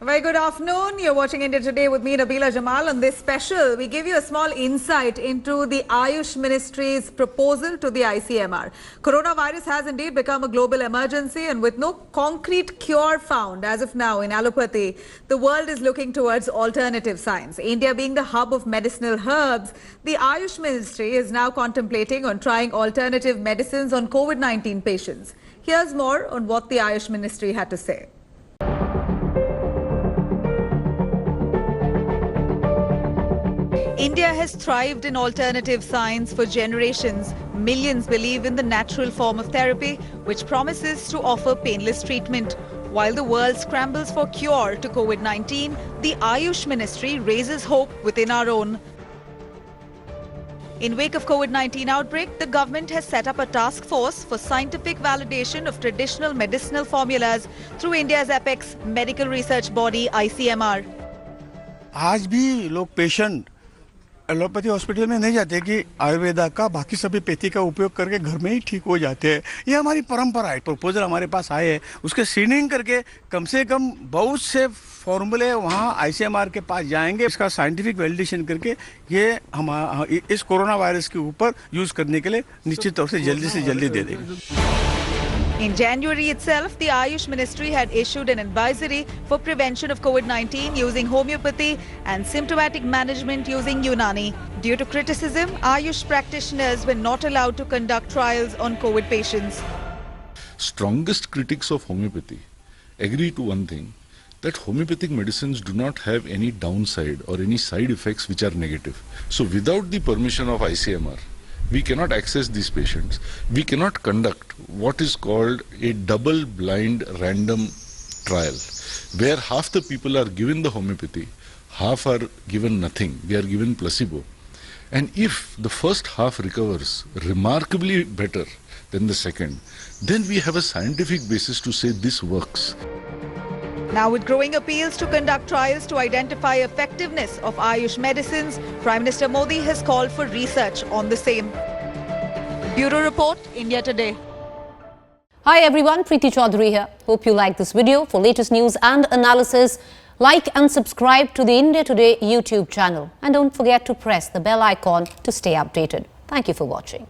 Very good afternoon. You're watching India Today with me, Nabila Jamal. On this special, we give you a small insight into the Ayush Ministry's proposal to the ICMR. Coronavirus has indeed become a global emergency, and with no concrete cure found as of now in allopathy, the world is looking towards alternative science. India being the hub of medicinal herbs, the Ayush Ministry is now contemplating on trying alternative medicines on COVID-19 patients. Here's more on what the Ayush Ministry had to say. India has thrived in alternative science for generations. Millions believe in the natural form of therapy, which promises to offer painless treatment. While the world scrambles for cure to COVID-19, the Ayush Ministry raises hope within our own. In wake of COVID-19 outbreak, the government has set up a task force for scientific validation of traditional medicinal formulas through India's apex medical research body ICMR. आज भी लोग patient allopathy hospital में नहीं जाते कि आयुर्वेदा का बाकी सभी पैथी का उपयोग करके घर में ही ठीक हो जाते हैं। ये हमारी परंपरा है। प्रपोजल हमारे पास आए हैं, उसके सीनिंग करके कम से कम बहुत से फॉर्मूले वहाँ आईसीएमआर के पास जाएंगे। इसका साइंटिफिक वैलिडेशन करके ये हम इस कोरोना वायरस के ऊपर यूज करने के लिए निश्चित तौर से जल्दी दे देंगे। In January itself, the Ayush Ministry had issued an advisory for prevention of COVID-19 using homeopathy and symptomatic management using Unani. Due to criticism, Ayush practitioners were not allowed to conduct trials on COVID patients. Strongest critics of homeopathy agree to one thing, that homeopathic medicines do not have any downside or any side effects which are negative. So without the permission of ICMR, we cannot access these patients. We cannot conduct what is called a double-blind random trial, where half the people are given the homeopathy, half are given nothing. They are given placebo. And if the first half recovers remarkably better than the second, then we have a scientific basis to say this works. Now, with growing appeals to conduct trials to identify effectiveness of Ayush medicines, Prime Minister Modi has called for research on the same. Bureau Report, India Today. Hi everyone, Preeti Chaudhary here. Hope you like this video. For latest news and analysis, like and subscribe to the India Today YouTube channel. And don't forget to press the bell icon to stay updated. Thank you for watching.